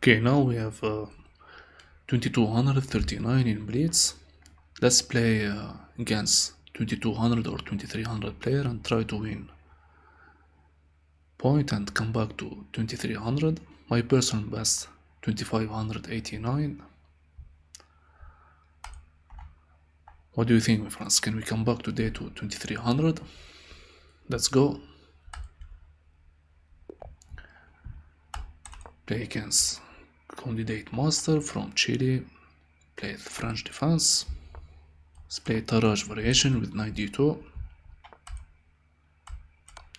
Okay, now we have 2239 in Blitz. Let's play against 2200 or 2300 player and try to win point and come back to 2300. My personal best 2589. What do you think, my friends? Can we come back today to 2300? Let's go. Play against candidate master from Chile. Play French defense. Let's play Taraj variation with knight d2.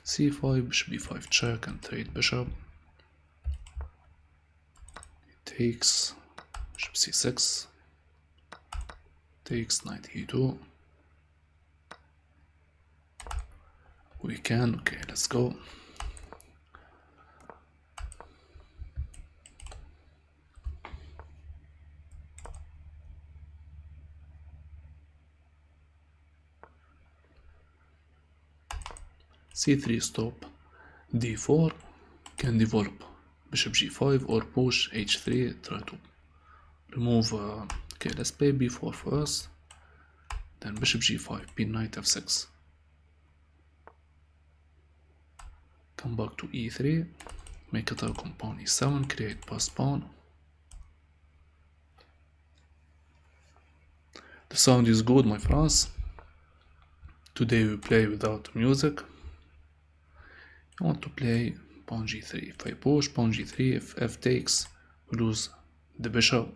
c5, bishop b5 check and trade bishop. It takes bishop c6. Takes knight e2. We can. Okay, let's go. c3 stop, d4, can develop bishop g5 or push h3, try to remove, okay, let's play b4 first, then bishop g5, pin knight f6, come back to e3, make attack on pawn e7, create passed pawn. The sound is good, my friends. Today we play without music. I want to play pawn g3. If I push pawn g3, if f takes, we lose the bishop.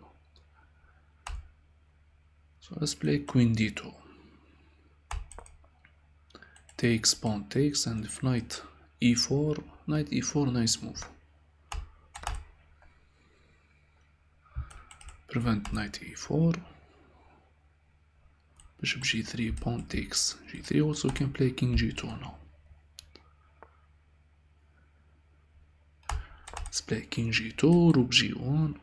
So let's play queen d2. Takes, pawn takes, and if knight e4, nice move. Prevent knight e4. Bishop g3, pawn takes g3. Also can play king g2 now. Let's play king g2, rook g1.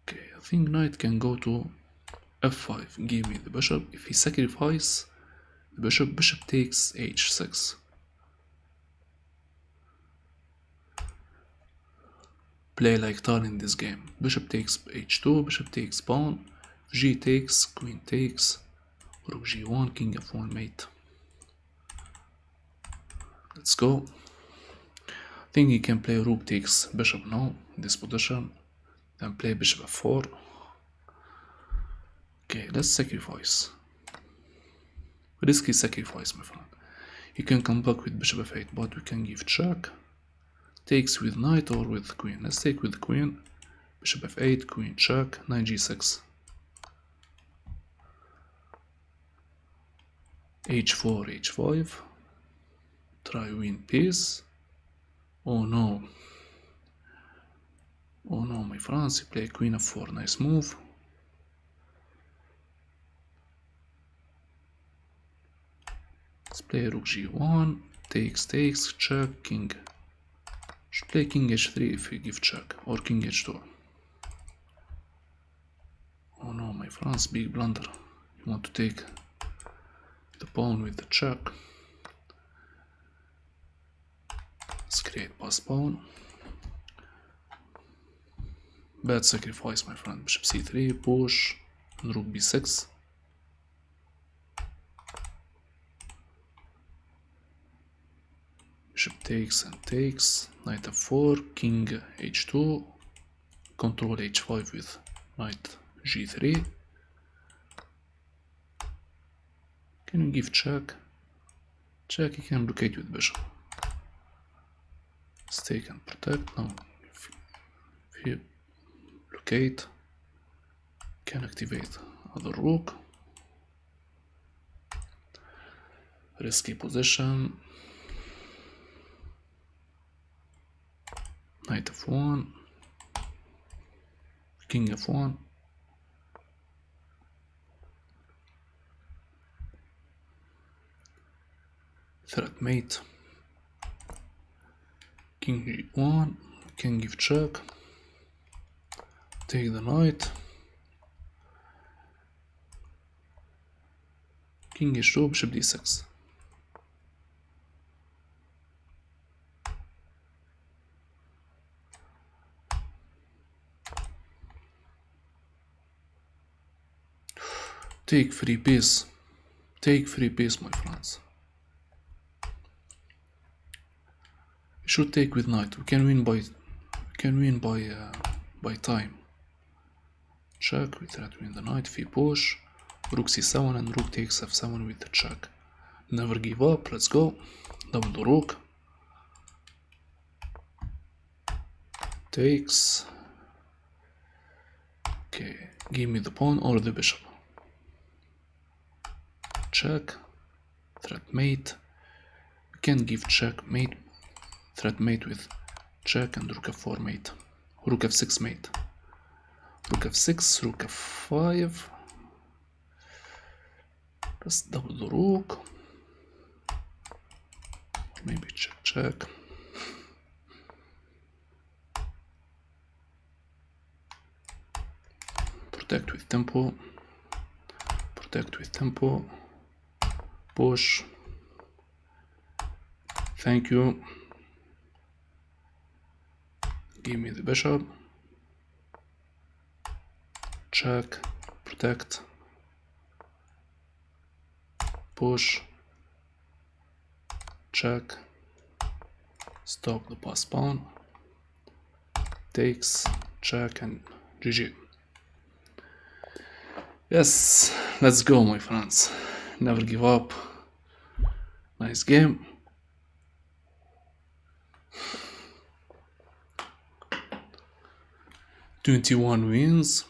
Okay, I think knight can go to f5, give me the bishop. If he sacrifices the bishop, bishop takes h6. Play like Tal in this game. Bishop takes h2, bishop takes pawn, g takes, queen takes, rook g1, king f1 mate. Let's go. I think he can play rook takes bishop now in this position, then play bishop f4. Okay, let's sacrifice. Risky sacrifice, my friend. You can come back with bishop f8, but we can give check. Takes with knight or with queen. Let's take with queen. Bishop f8, queen check, knight g6. h4, h5. Try win piece. Oh no. Oh no, my friends, you play queen f4, nice move. Let's play rook g1, takes, check, king. Should play king h3 if we give check, or king h2. Oh no, my friends, big blunder. You want to take the pawn with the check. Let's create passed pawn. Bad sacrifice, my friend. Bishop c3, push, and rook b6. Bishop takes and takes, knight f4, king h2, control h5 with knight g3. Can you give check? Check, you can blockade with bishop. Let's take and protect. Now, if you blockade, can activate other rook. Risky position. Knight f1, king f1, threat mate, king g1, can give check, take the knight, king h2, bishop d6. Take free piece. Take free piece, my friends. We should take with knight. We can win by time. Check. We try to win the knight. Fi push. Rook c7 and rook takes f7 with the check. Never give up. Let's go. Double the rook. Takes. Okay, give me the pawn or the bishop. Check. Threat mate. We can give check mate. Threat mate with check and rook f4 mate. Rook f6 mate. Rook f6, rook f5. Let's double the rook. Or maybe check. Protect with tempo. Protect with tempo. Push. Thank you. Give me the bishop. Check. Protect. Push. Check. Stop the pass pawn. Takes. Check and GG. Yes, let's go, my friends. Never give up. Nice game. "21 wins.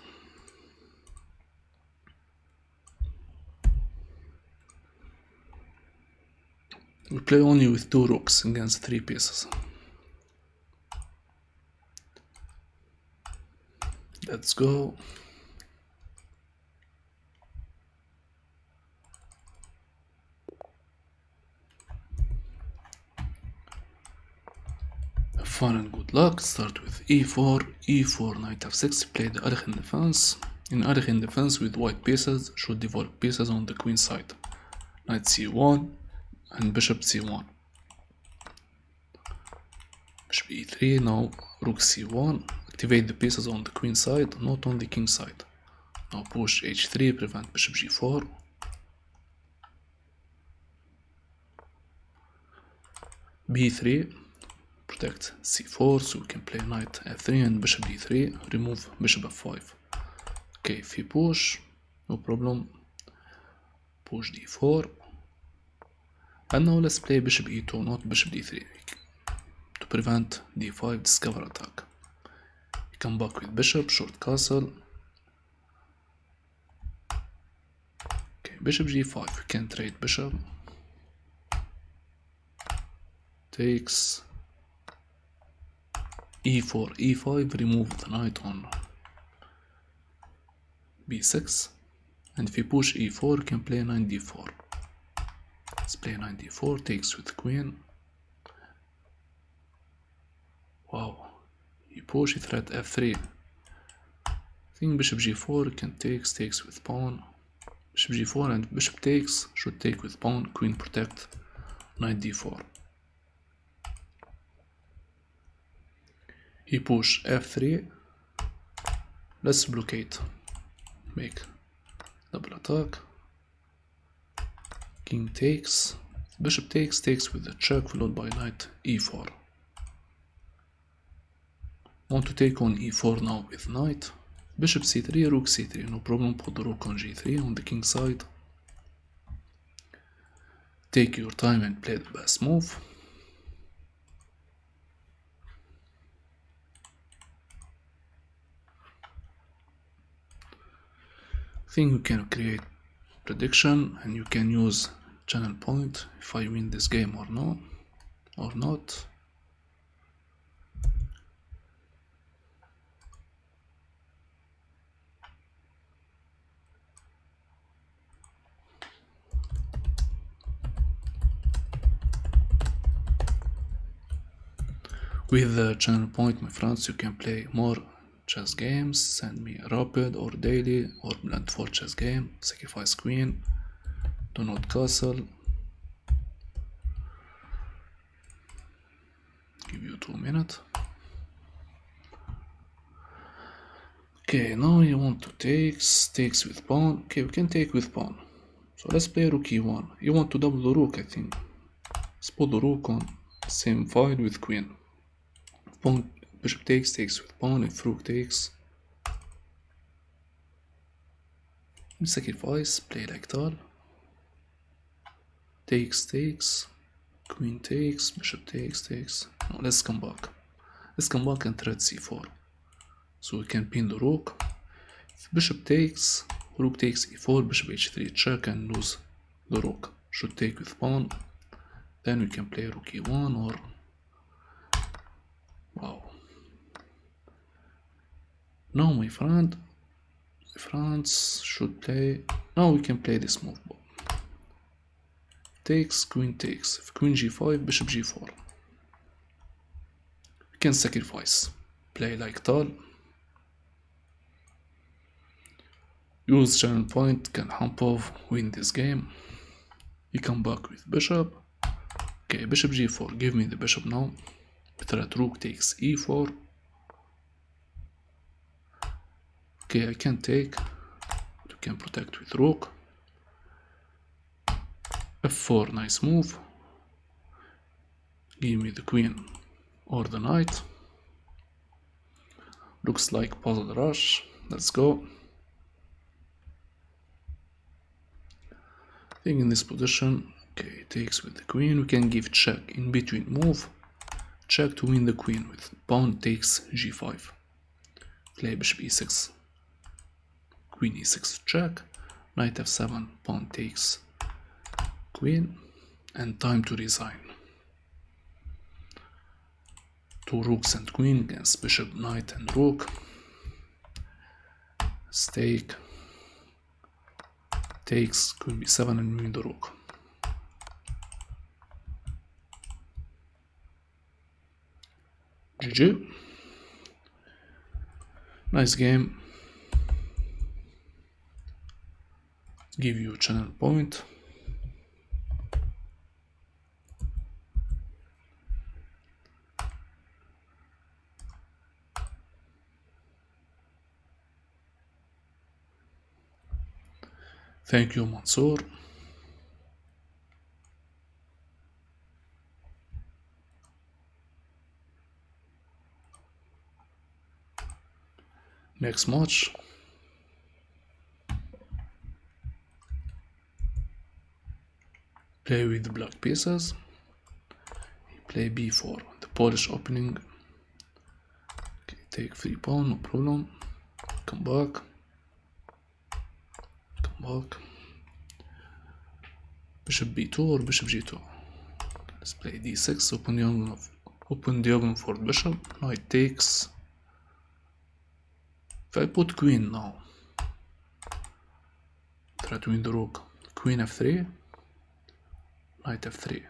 We play only with 2 rooks against 3 pieces. Let's go. Have fun and good luck. Start with e4, knight f6. Play the Arghin defense. In Arghin defense with white pieces, should develop pieces on the queen side. Knight c1 and bishop c1. Bishop e3. Now rook c1. Activate the pieces on the queen side, not on the king side. Now push h3, prevent bishop g4. b3, protect c4, so we can play knight f3 and bishop d3, remove bishop f5. Okay, if we push, no problem. Push d4. And now let's play bishop e2, not bishop d3, to prevent d5 discover attack. We come back with bishop, short castle. Okay, bishop g5, we can trade bishop. Takes. e4, e5, remove the knight on b6. And if we push e4, we can play knight d4. Let's play knight d4, takes with queen. Wow. You push, you threat f3. I think bishop g4 can takes with pawn. Bishop g4 and bishop takes, should take with pawn, queen protect, knight d4. He push f3. Let's blockade. Make double attack. King takes. Bishop takes with the check, followed by knight e4. Want to take on e4 now with knight. Bishop c3, rook c3, no problem. Put the rook on g3 on the king side. Take your time and play the best move. I think you can create prediction and you can use channel point if I win this game or no, or not. With the channel point, my friends, you can play more chess games. Send me rapid or daily or blend 4 chess game. Sacrifice queen. Do not castle. Give you 2 minutes. Okay, now you want to takes with pawn. Okay, we can take with pawn. So let's play rook e1. You want to double the rook, I think. Let's put the rook on same file with queen. Pawn, bishop takes with pawn. If rook takes, sacrifice, play like that. Takes, queen takes, bishop takes. No, let's come back. Let's come back and thread c4. So we can pin the rook. If bishop takes, rook takes e4, bishop h3, check and lose the rook. Should take with pawn. Then we can play rook e1 or... Wow. Now my friends should play... Now we can play this move. Takes, queen takes. If queen g5, bishop g4. We can sacrifice. Play like tal. Use channel point, can Hampov win this game. You come back with bishop. Okay, bishop g4, give me the bishop now. Threat rook takes e4. Okay, I can take. You can protect with rook. f4, nice move. Give me the queen or the knight. Looks like puzzle rush. Let's go. I think in this position, okay, takes with the queen. We can give check in between move. Check to win the queen with pawn takes g5. Play bishop e6. Queen e6 check. Knight f7, pawn takes queen. And time to resign. Two rooks and queen against bishop, knight and rook. Stake. Takes queen b7 and win the rook. GG. Nice game. Give you channel point. Thank you, Mansour. Next match. Play with the black pieces. Play b4. The Polish opening. Okay, take free pawn, no problem. Come back. Bishop b2 or bishop g2. Let's play d6. Open diagonal for bishop. Knight takes. If I put queen now, try to win the rook. Queen f3. Knight f3.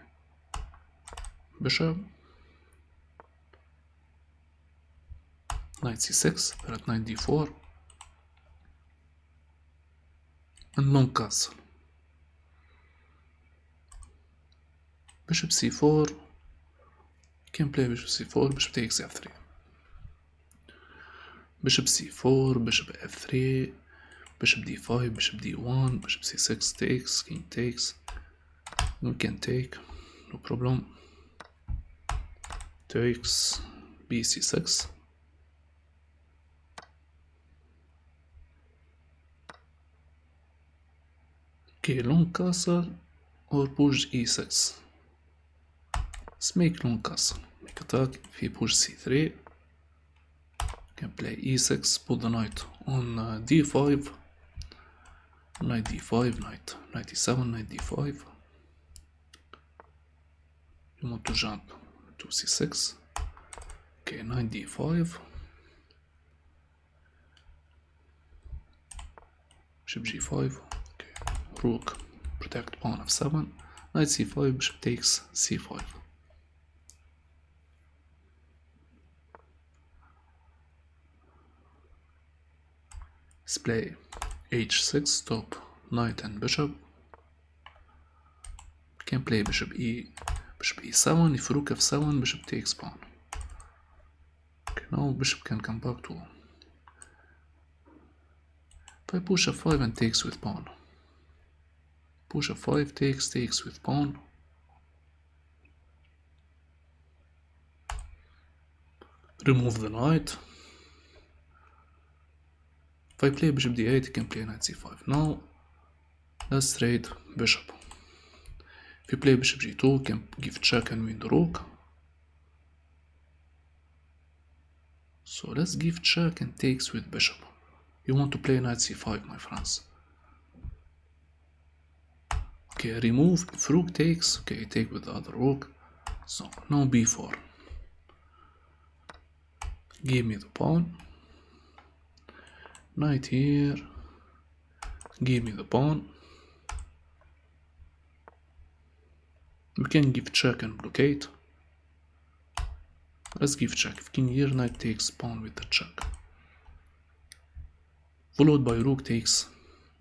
Bishop. Knight c6. Threat knight d4. And long castle. Bishop c4. You can play bishop c4, bishop takes f3. Bishop c4, bishop f3, bishop d5, bishop d1, bishop c6 takes, king takes. We can take, no problem. Takes, bc6. Okay, long castle or push e6. Let's make long castle. Make attack. If he push c3, can play e6. Put the knight on d5. Knight d5, knight e7, knight d5. You want to jump to c6. Okay, knight d5. Bishop g5. Okay, rook protect pawn f7. Knight c5. Bishop takes c5. Let's play h6, stop knight and bishop. Can play bishop e7. If rook f7, bishop takes pawn. Okay, now bishop can come back to If I push f5 and takes with pawn. Push f5, takes with pawn. Remove the knight. If I play bishop d8, you can play knight c5. Now, let's trade bishop. If you play bishop g2, you can give check and win the rook. So let's give check and takes with bishop. You want to play knight c5, my friends. Okay, remove. If rook takes, okay, take with the other rook. So now b4. Give me the pawn. Knight here. Give me the pawn. We can give check and blockade. Let's give check. If king here, knight takes pawn with the check. Followed by rook takes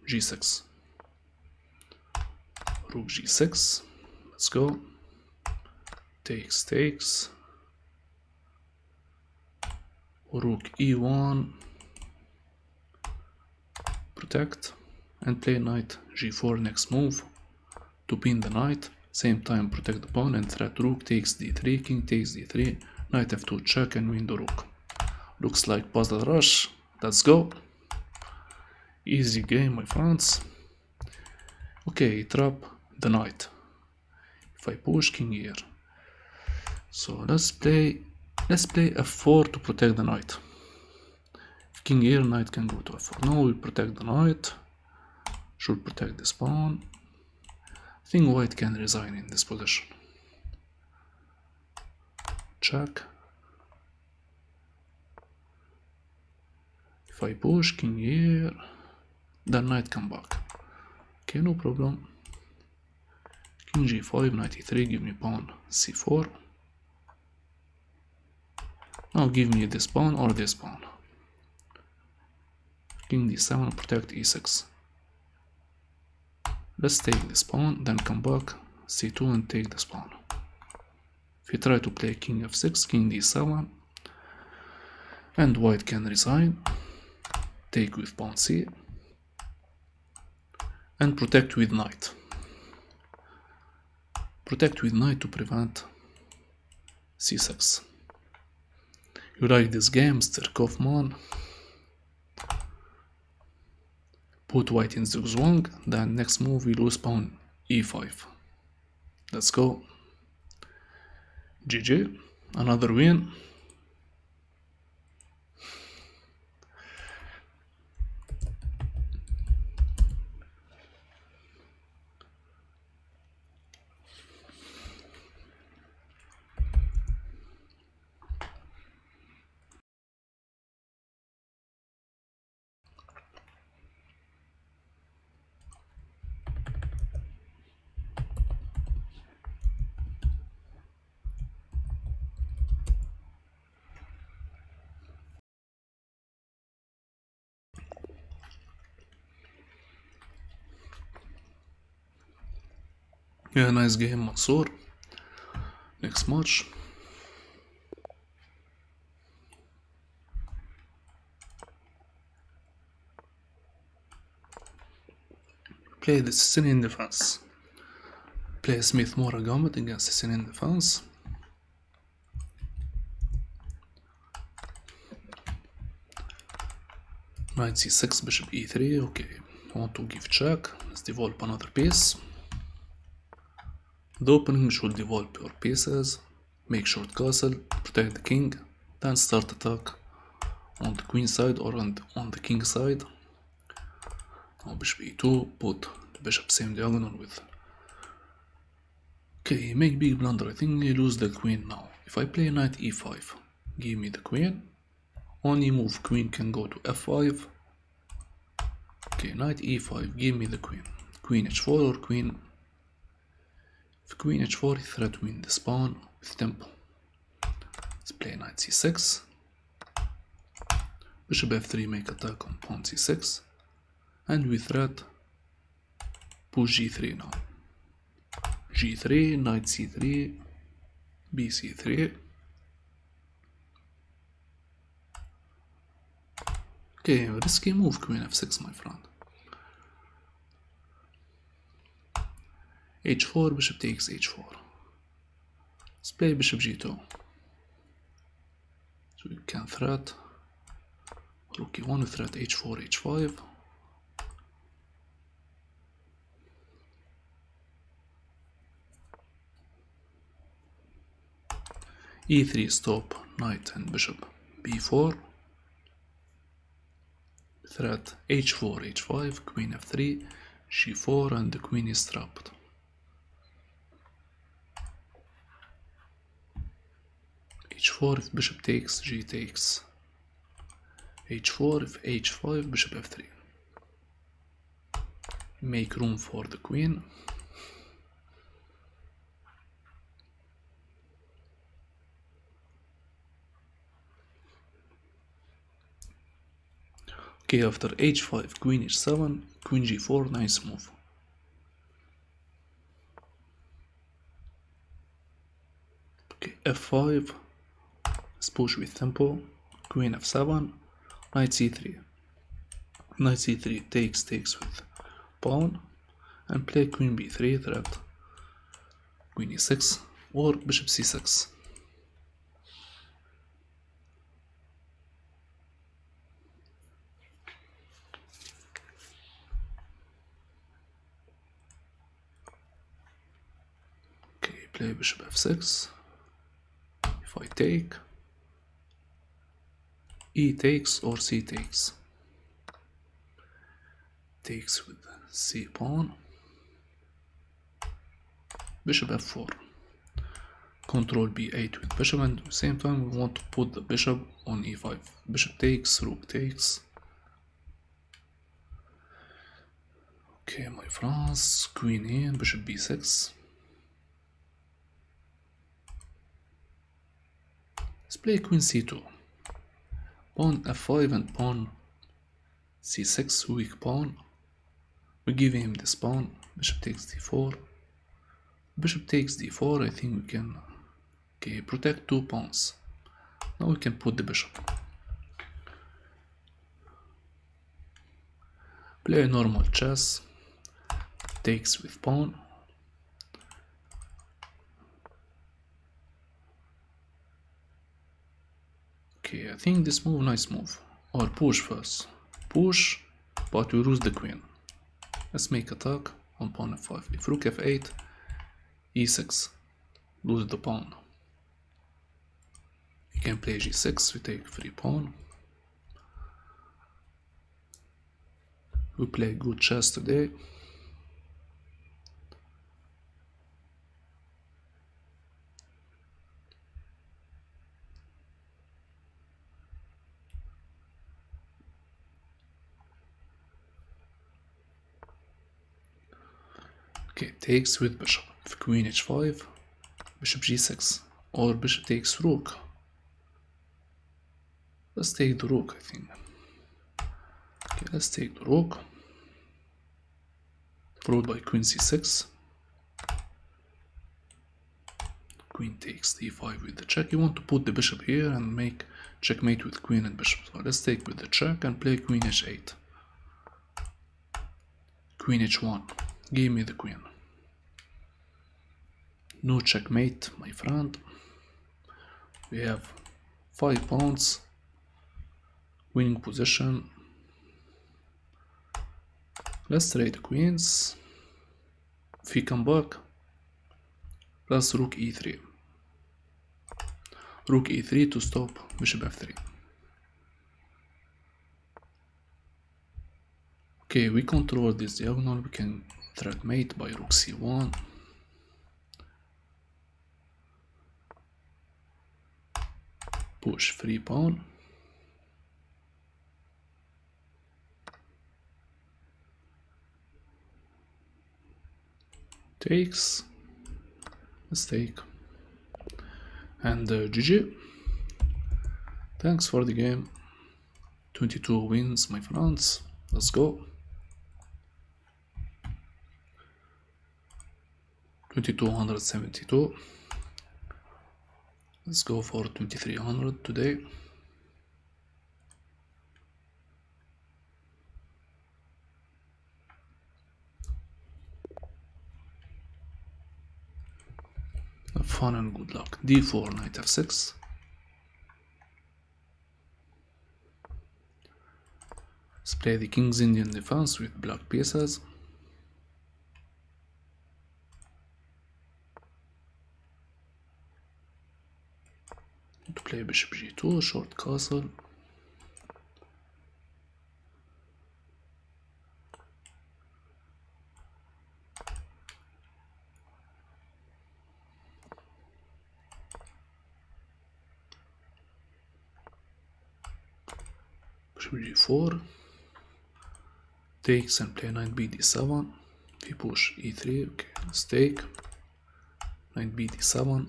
g6. Rook g6. Let's go. Takes. Rook e1. Protect. And play knight g4 next move. To pin the knight. Same time protect the pawn and threat rook takes d3. King takes d3. Knight f2 check and win the rook. Looks like puzzle rush. Let's go. Easy game, my friends. Okay, trap the knight. If I push king here. So let's play f4 to protect the knight. If king here, knight can go to f4. Now we protect the knight. Should protect this pawn. I think white can resign in this position. Check. If I push king here, then knight come back. Okay, no problem. King g5, knight e3, give me pawn c4. Now give me this pawn or this pawn. King d7, protect e6. Let's take this pawn, then come back c2 and take this pawn. If you try to play king f6, king d7, and white can resign, take with pawn c, and protect with knight. Protect with knight to prevent c6. You like this game, Mr. Kaufman? Put white in zugzwang, then next move we lose pawn e5. Let's go. GG, another win. Yeah, nice game, Mansour. Next match. Play the Sicilian defense. Play Smith Mora Gambit against Sicilian defense. Knight c6, bishop e3. Okay, I want to give check. Let's develop another piece. The opening should develop your pieces. Make short castle, protect the king, then start attack on the queen side or on the king side. Now bishop e2, put the bishop same diagonal with. Okay, make big blunder. I think you lose the queen now. If I play knight e5, give me the queen. Only move queen can go to f5. Okay, knight e5, give me the queen. Queen h4 or queen. If queen h4, you threat win this pawn with tempo. Let's play knight c6. Bishop f3, make attack on pawn c6. And we threat push g3 now. g3, knight c3, bc3. Okay, risky move, queen f6, my friend. h4, bishop takes h4. Let's play bishop g2. So you can threat rook e1, threat h4, h5. e3 stop, knight and bishop b4. Threat h4, h5, queen f3, g4, and the queen is trapped. h4 if bishop takes, g takes. h4 if h5, bishop f3. Make room for the queen. Okay, after h5, queen h7, queen g4, nice move. Okay, f5, let's push with tempo, queen f7, knight c3. Knight c3 takes with pawn, and play queen b3, threat queen e6, or bishop c6. Okay, play bishop f6. If I take, e takes or c takes. Takes with c pawn. Bishop f4. Control b8 with bishop, and at the same time we want to put the bishop on e5. Bishop takes, rook takes. Okay, my friends, queen in, bishop b6. Let's play queen c2. Pawn f5 and pawn c6, weak pawn. We give him this pawn. Bishop takes d4. Bishop takes d4. I think we can protect 2 pawns. Now we can put the bishop. Play normal chess. Takes with pawn. Okay, I think this move, nice move. Or push first. Push, but we lose the queen. Let's make attack on pawn f5. If rook f8, e6, lose the pawn. You can play g6, we take free pawn. We play good chess today. Okay, takes with bishop. If queen h5, bishop g6, or bishop takes rook. Let's take the rook, I think. Okay, let's take the rook. Followed by queen c6. Queen takes d5 with the check. You want to put the bishop here and make checkmate with queen and bishop. So let's take with the check and play queen h8. Queen h1. Give me the queen. No checkmate, my friend. We have 5 pawns. Winning position. Let's trade the queens. If we come back, plus rook e3. Rook e3 to stop bishop f3. Okay, we control this diagonal. We can threat mate by rook c1. Push free pawn. Takes. Let's take. And GG. Thanks for the game. 22 wins, my friends. Let's go. 2272. Let's go for 2300 today. fun and good luck. d4, knight f6. Let's play the King's Indian defense with black pieces. To play bishop g2, short castle. Bishop g4. Takes and play knight b d7. We push e3. Okay, let's take. Knight b d7.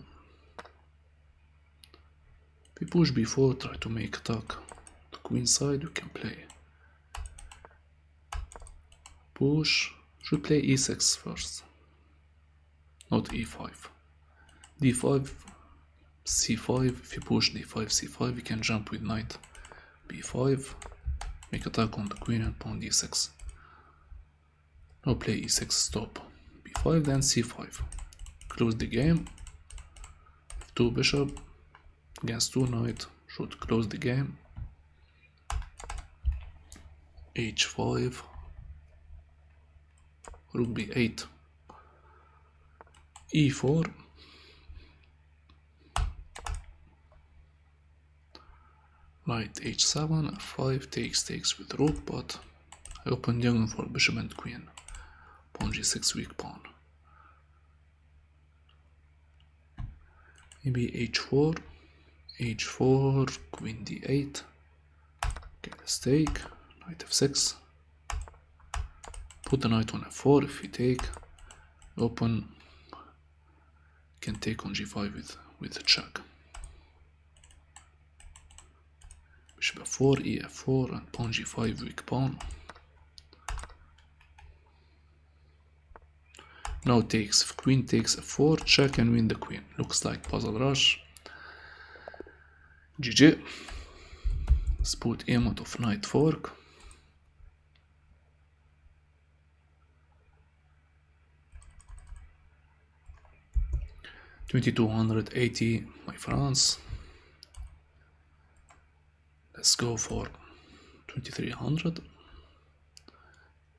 We push b4, try to make attack the queen side. We can play push. Should play e6 first, not e5. d5, c5. If you push d5, c5, we can jump with knight b5, make attack on the queen and pawn d6. Now play e6, stop b5, then c5. Close the game. 2 bishop against 2 knight, should close the game. h5, rook b8, e4, knight h7, f5, takes with rook, but I open diagonal for bishop and queen. Pawn g6, weak pawn. Maybe h4, queen d8. Okay, let's take. Knight f6. Put the knight on f4. If we take, open, can take on g5 with a check. Bishop f4, e f4, and pawn g5, weak pawn. Now takes. If queen takes f4, check and win the queen. Looks like puzzle rush. GG. Let's put emote of knight fork. $2,280, my friends. Let's go for 2300.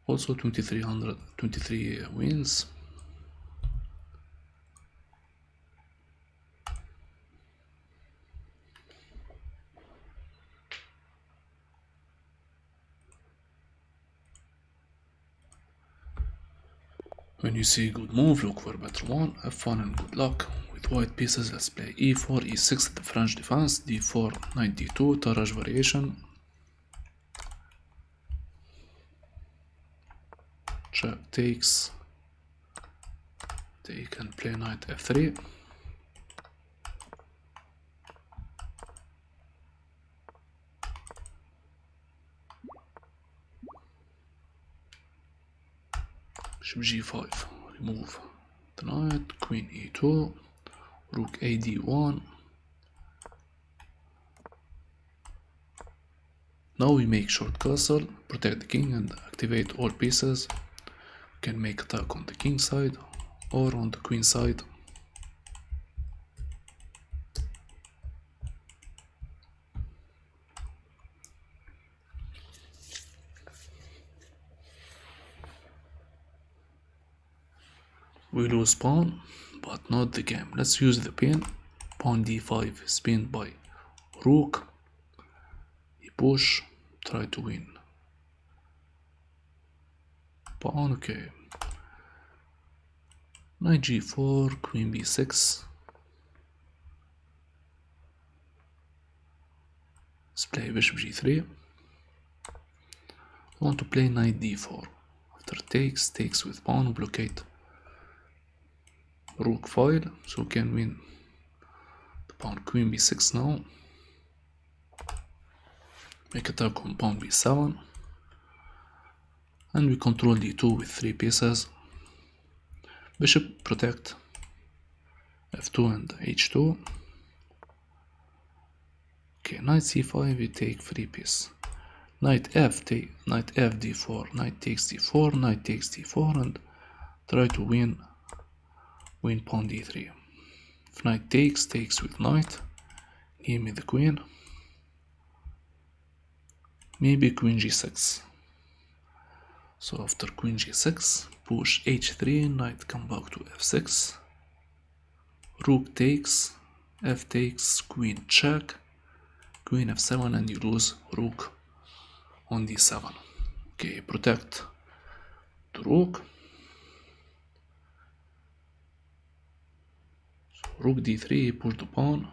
Also 2300, 23 wins. When you see a good move, look for a better one. Have fun and good luck. With white pieces, let's play e4, e6 at the French defense, d4, knight d2, Taraj variation. Check, takes. Take and play knight f3. Bishop g5, remove the knight, queen e2, rook a d1. Now we make short castle, protect the king and activate all pieces. We can make attack on the king side or on the queen side. We lose pawn, but not the game. Let's use the pin. Pawn d5 is pinned by rook. He push, try to win. Pawn, okay. Knight g4, queen b6. Let's play bishop g3. I want to play knight d4. After takes with pawn, blockade rook file, so we can win the pawn. Queen b6 now. Make attack on pawn b7, and we control d2 with 3 pieces. Bishop protect f2 and h2. Okay, knight c5, we take 3 pieces. Knight f d4, knight takes d4, knight takes d4, and try to win pawn d3. If knight takes with knight. Give me the queen. Maybe queen g6. So after queen g6, push h3, knight come back to f6. Rook takes, f takes, queen check, queen f7, and you lose rook on d7. Okay, protect the rook. So rook d3, push the pawn.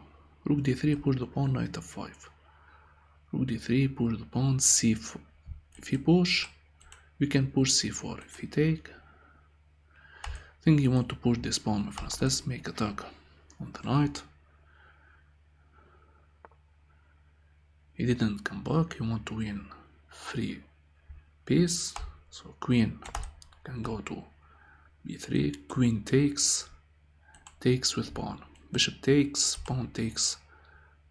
Rook d3, push the pawn, knight f5. Rook d3, push the pawn, c4. If he push, we can push c4. If he take, I think you want to push this pawn, my friends. Let's make attack on the knight. He didn't come back. You want to win free piece. So queen can go to b3. Queen takes with pawn. Bishop takes, pawn takes,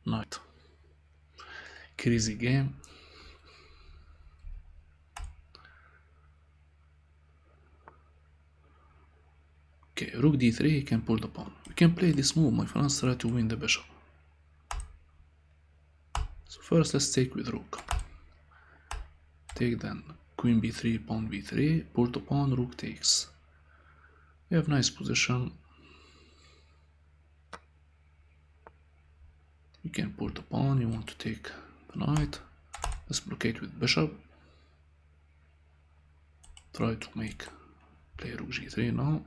knight. Crazy game. Okay, rook d3, he can pull the pawn. We can play this move, my friends, try to win the bishop. So first let's take with rook. Take then queen b3, pawn b3, pull the pawn, rook takes. We have nice position. You can pull the pawn, you want to take the knight. Let's blockade with bishop. Try to play rook g3 now.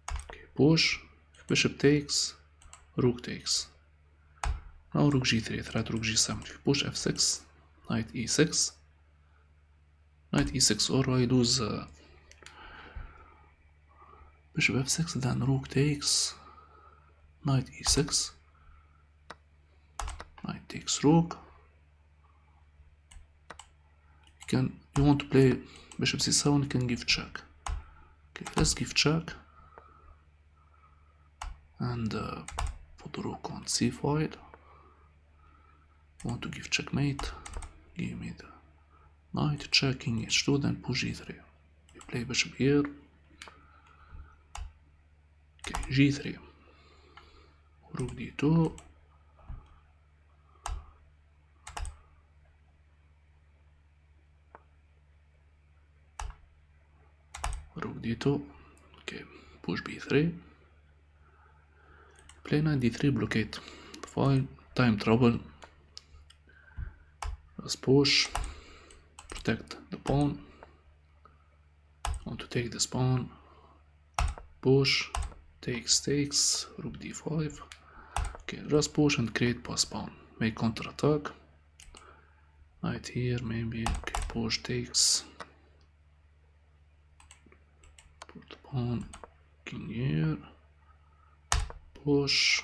Okay, push. If bishop takes, rook takes. Now rook g3, threat rook g7. If you push f6, knight e6. Knight e6, or I lose bishop f6, then rook takes, knight e6. Knight takes rook. You want to play bishop c7, you can give check. Okay, let's give check. And put the rook on c file. Want to give checkmate. Give me the knight, check, king h2, then push g3. We play bishop here. Okay, g3. Rook d2. Rook d2. Okay, push b3. Play knight d3, blockade. Fine, time trouble. Let's push. Protect the pawn. Want to take this pawn. Push. Takes. Rook d5. Okay, just push and create pass pawn. Make counter attack. Knight here, maybe. Okay, push, takes. Put the pawn. King here. Push.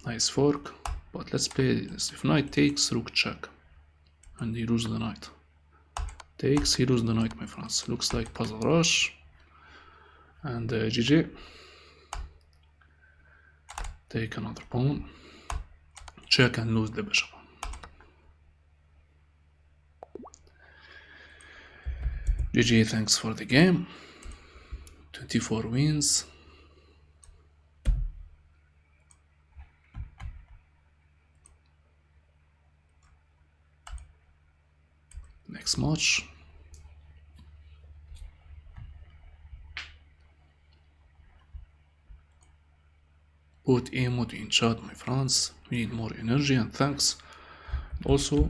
Nice fork. But let's play this. If knight takes, rook check. And he loses the knight. Takes, he loses the knight, my friends. Looks like puzzle rush. And GG. Take another pawn. Check and lose the bishop. GG, thanks for the game. 24 wins. Next match. Put emote in chat, my friends. We need more energy, and thanks. Also,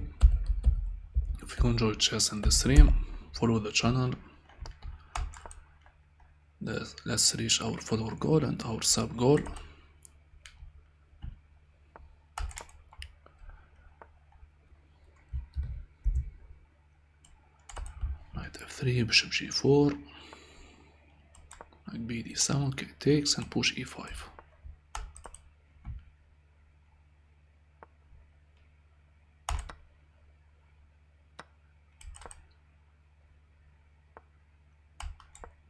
if you enjoyed chess in the stream, follow the channel. Let's reach our follower goal and our sub goal. Knight f3, bishop g4, knight b d7, okay, takes, and push e5.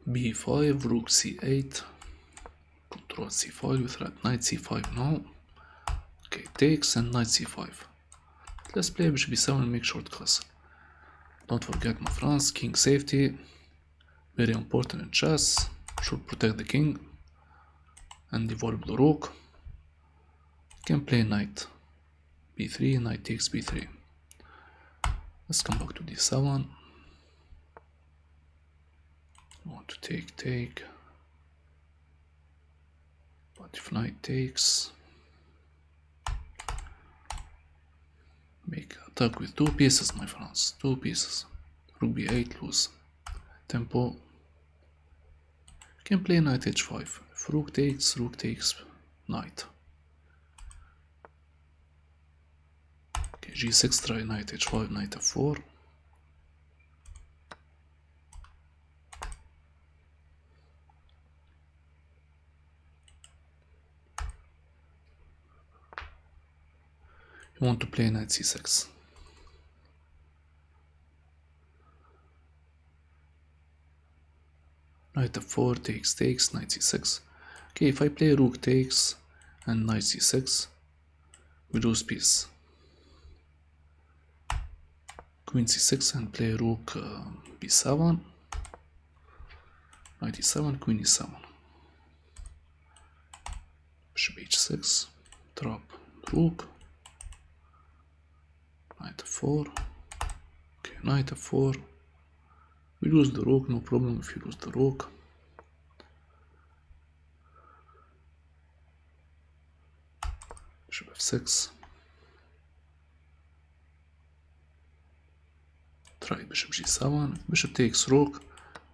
b5, rook c8, control c5 with knight c5 now. Okay, takes and knight c5. Let's play bishop b7 and make short castle. Don't forget, my friends, king safety, very important in chess. should protect the king and develop the rook. Can play knight b3, knight takes b3. Let's come back to d7. I want to take, but if knight takes, make attack with 2 pieces, my friends, 2 pieces. Rook b8, lose tempo. Can play knight h5. If rook takes, knight. Okay, g6, try knight h5, knight f4. You want to play knight c6. Knight f4, takes, knight c6. Okay, if I play rook takes and knight c6, we lose piece. Queen c6 and play rook b7, knight e7, queen e7. Bishop h6, trap rook, knight f4. Okay, knight f4. We lose the rook, no problem if you lose the rook. Bishop f6. Try bishop g7. Bishop takes rook,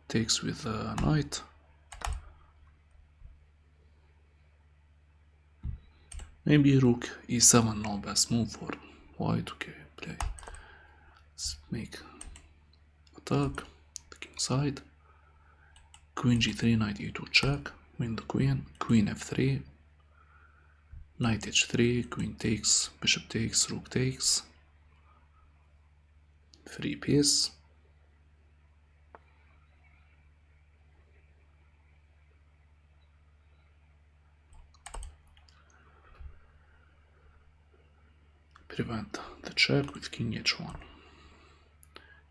takes with knight. Maybe rook e7, no best move for white. Okay, play. Let's make attack. King side. Queen g3, knight e2 check. Win the queen. Queen f3. Knight h3. Queen takes. Bishop takes. Rook takes. Free piece. Prevent the check with king h1.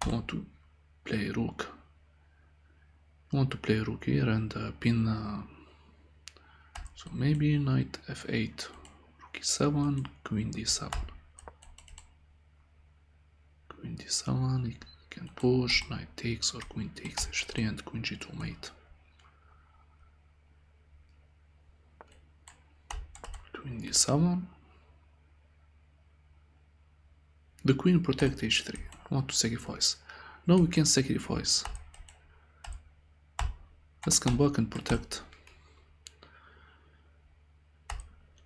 You want to play rook. You want to play rook here and pin. So maybe knight f8, rook e7, queen d7. Queen d7, you can push, knight takes or queen takes h3 and queen g2 mate. Queen d7. The queen protect h3. I want to sacrifice. No, we can sacrifice. Let's come back and protect.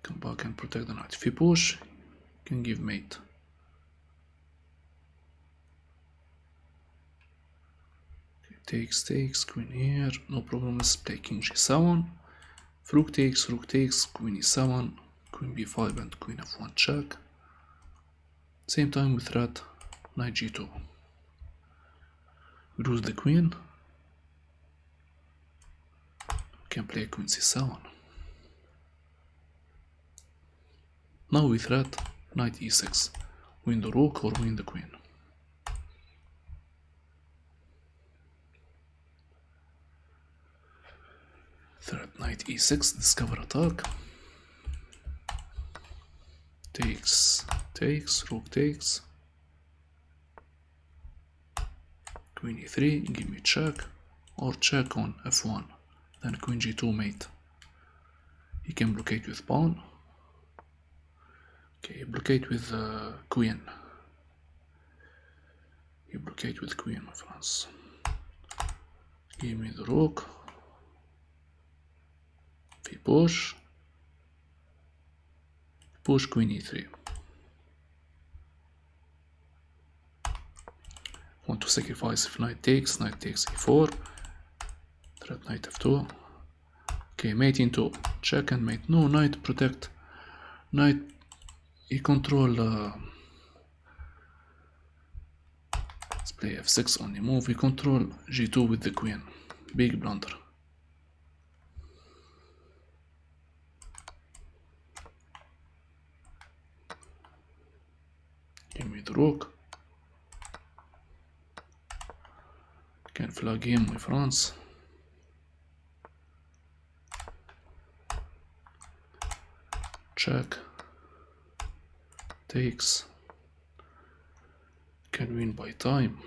Come back and protect the knight. If you push, you can give mate. Okay, takes, queen here. No problem. Let's play king g7. If rook takes, queen e7, queen b5 and queen f1 check. Same time we threat knight g2. We lose the queen. We can play queen c7. Now we threat knight e6. Win the rook or win the queen. Threat knight e6, discover attack. Takes, rook takes. Queen e3, give me check. Or check on f1. Then queen g2 mate. He can blockade with pawn. Okay, blockade with queen. You blockade with queen, my friends. Give me the rook. If you push queen e3. Want to sacrifice if knight takes e4. Threat knight f2. Okay, mate into check and mate. No, knight protect. Knight he control. Let's play f6 on the move. He control g2 with the queen. Big blunder. Give me the rook. Can flag him, my friends. check, takes, can win by time.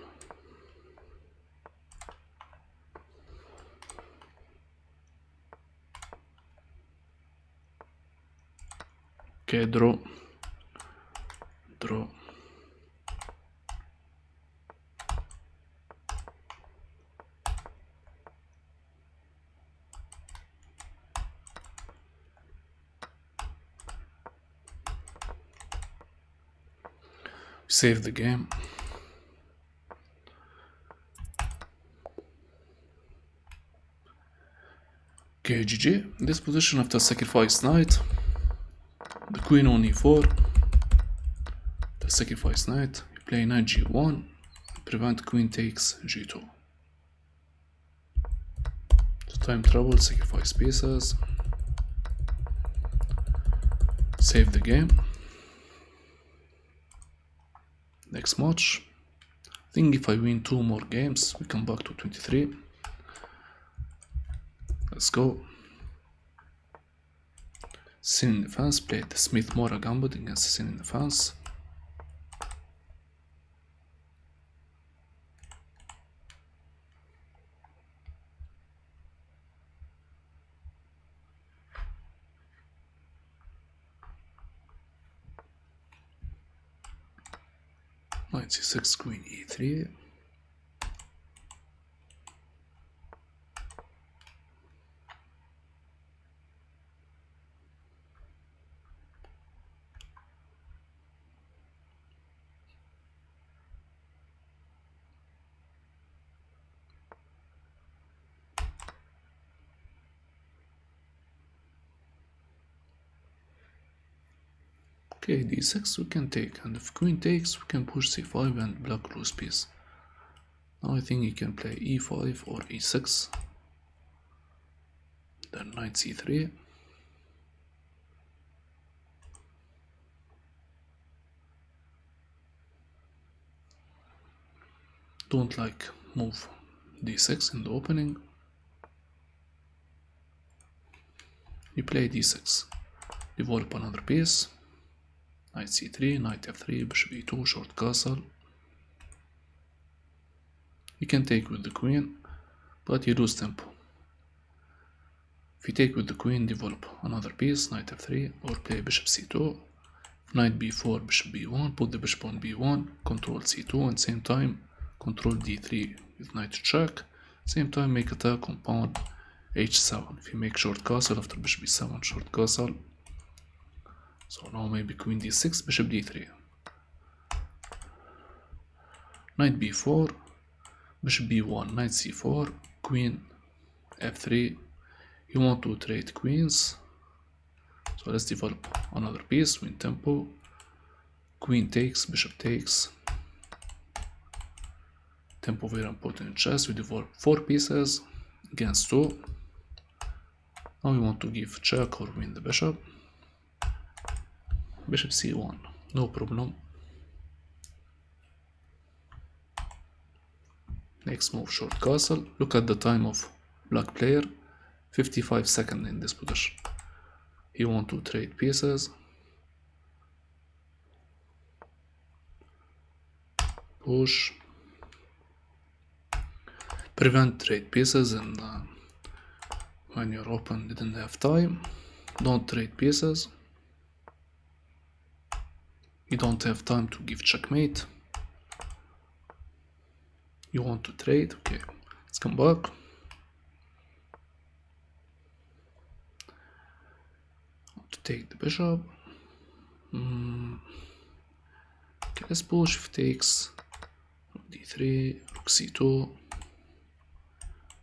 Okay, draw. Save the game. Okay, GG. This position after sacrifice knight, the queen on e4, the sacrifice knight, you play knight g1, prevent queen takes g2. So time trouble, sacrifice pieces, save the game. Next match, I think if I win 2 more games, we come back to 23. Let's go. Sin in defense, played the Smith-Morra gambit against Sin in defense. Knight c6, queen e3. Okay, d6 we can take, and if queen takes, we can push c5 and black lose piece. Now I think you can play e5 or e6, then knight c3. Don't like move d6 in the opening. You play d6, develop another piece. Knight c3, knight f3, bishop e2, short castle. You can take with the queen, but you lose tempo. If you take with the queen, develop another piece, knight f3, or play bishop c2. Knight b4, bishop b1, put the bishop on b1, control c2, and same time control d3 with knight to check. Same time make attack on pawn h7. If you make short castle after bishop b7, short castle. So now maybe queen d6, bishop d3. Knight b4, bishop b1, knight c4, queen f3. You want to trade queens. So let's develop another piece, win tempo. Queen takes, bishop takes. Tempo very important in chess. We develop 4 pieces against 2. Now we want to give check or win the bishop. Bishop c1, no problem. Next move, short castle. Look at the time of black player, 55 seconds in this position. He want to trade pieces. Push. Prevent trade pieces, and when your opponent didn't have time, don't trade pieces. You don't have time to give checkmate. You want to trade, okay, let's come back. Want to take the bishop. Okay, let's push. If takes, rook d3, rook c2,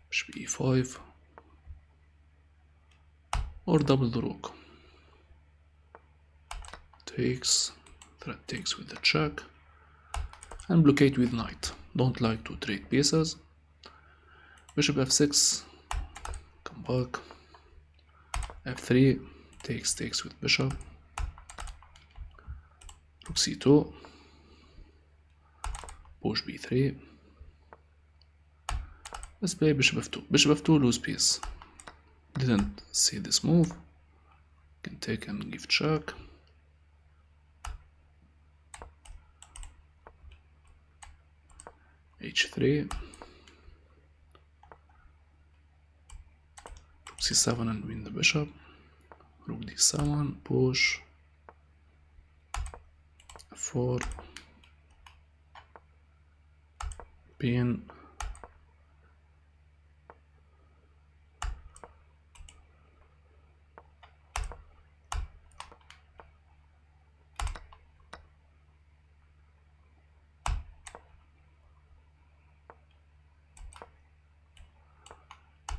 bishop e5, or double the rook. Takes, threat takes with the check, and blockade with knight. Don't like to trade pieces. Bishop f6, come back. f3, takes with bishop. Rook c2, push b3. Let's play bishop f2. Bishop f2, lose piece. Didn't see this move. Can take and give check. H3. Rook C7 and win the bishop. Rook D7, push. F4. Pin.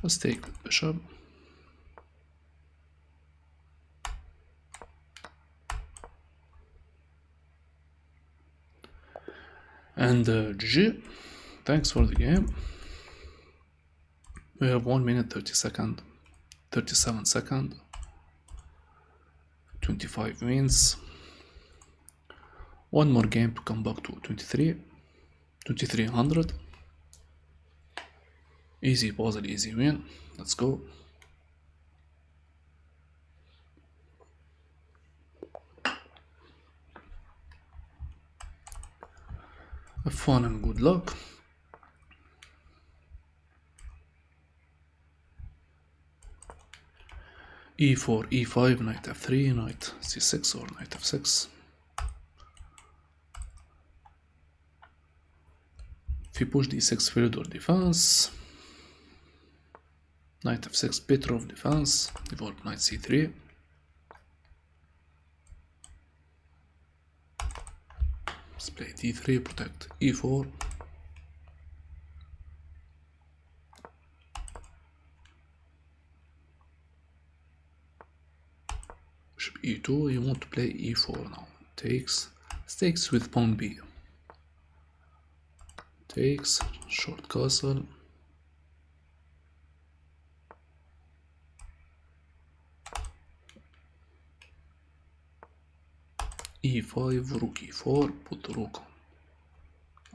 Let's take the bishop. And GG. Thanks for the game. We have 1 minute 37 seconds, 25 wins. One more game to come back to 2300. Easy puzzle, easy win. Let's go. Have fun and good luck. E4, E5, knight F3, knight C6 or knight F6. If you push D6, field or defense. Knight F6, better of defense. Develop knight C3. Let's play D3, protect E4. Bishop E2, you want to play E4 now. Takes with pawn B. Takes, short castle. E5, rook E4, put the rook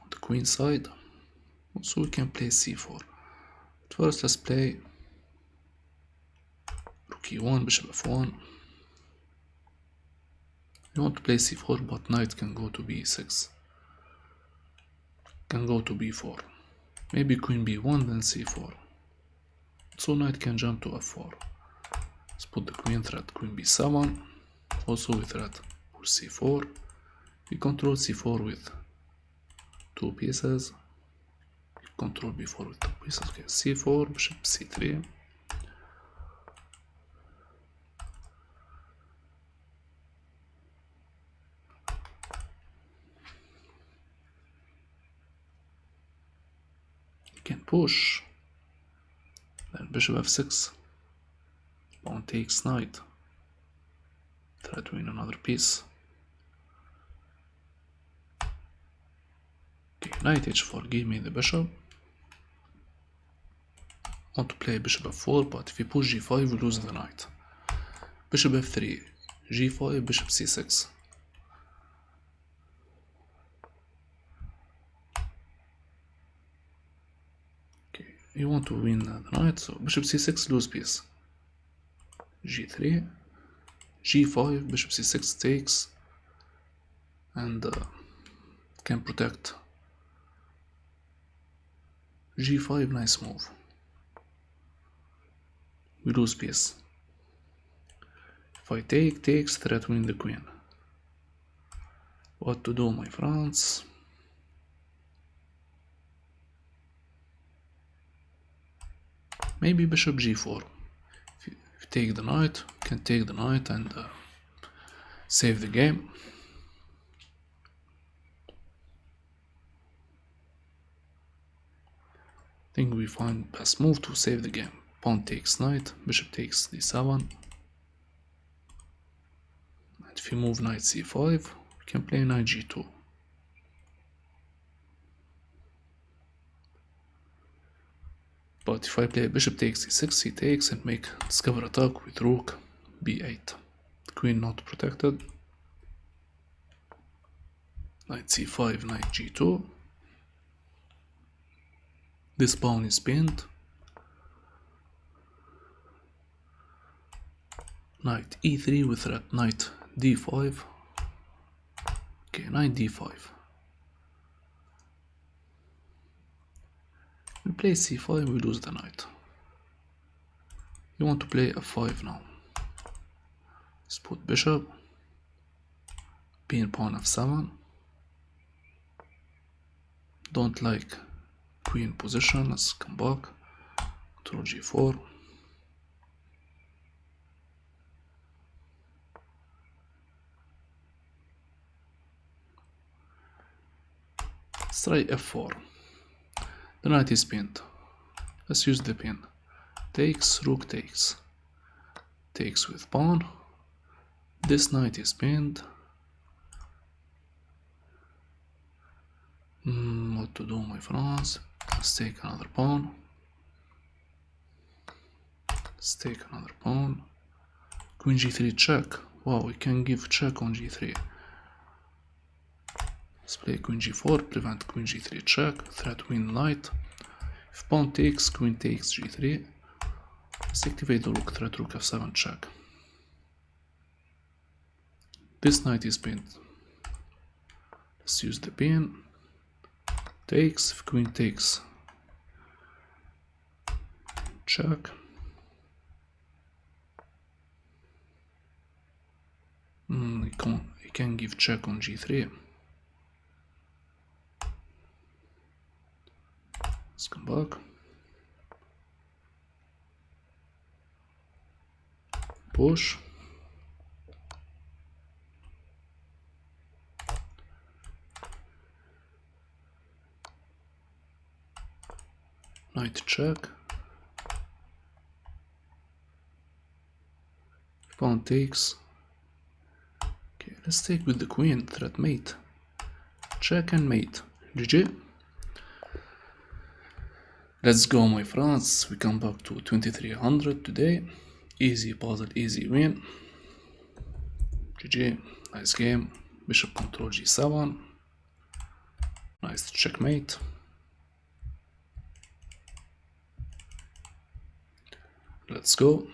on the queen side. Also we can play C4. But first let's play rook E1, bishop F1. You want to play C4, but knight can go to B6. Can go to B4. Maybe queen B1, then C4. So knight can jump to F4. Let's put the queen threat, queen B7. Also we threat C4. We control C4 with 2 pieces. We control B4 with 2 pieces. Okay, C4, bishop C3. You can push. Then bishop F6. Pawn takes knight. Try to win another piece. Okay, knight H4, give me the bishop. I want to play bishop F4, but if you push G5, we lose the knight. Bishop F3, G5, bishop C6. Okay, you want to win the knight, so bishop C6, lose piece. G3, G5, bishop C6 takes, and can protect. G5, nice move. We lose piece. If I takes, threat win the queen. What to do, my friends? Maybe bishop G4. If you take the knight, you can take the knight and save the game. I think we find best move to save the game. Pawn takes knight, bishop takes D7. And if you move knight C5, we can play knight G2. But if I play bishop takes C6, he takes and make discover attack with rook B8. Queen not protected. Knight C5, knight G2. This pawn is pinned. Knight e3 with threat knight d5. Okay, knight d5. We play c5, we lose the knight. You want to play f5 now. Let's put bishop, pawn f7. Don't like queen position. Let's come back. Control g4. Let's try f4. The knight is pinned. Let's use the pin. Takes, rook takes. Takes with pawn. This knight is pinned. What to do, my friends? Let's take another pawn. Let's take another pawn. Queen g3 check. Wow, we can give check on g3. Let's play queen g4, prevent queen g3 check, threat win knight. If pawn takes, queen takes g3. Let's activate the rook, threat rook f7 check. This knight is pinned. Let's use the pin. Takes, if queen takes, check. We can give check on g3. Let's come back. Push. Knight check. Pawn takes. Okay, let's take with the queen, threat mate. Check and mate. GG. Let's go, my friends. We come back to 2300 today. Easy puzzle, easy win. GG. Nice game. Bishop control g7. Nice checkmate. Let's go.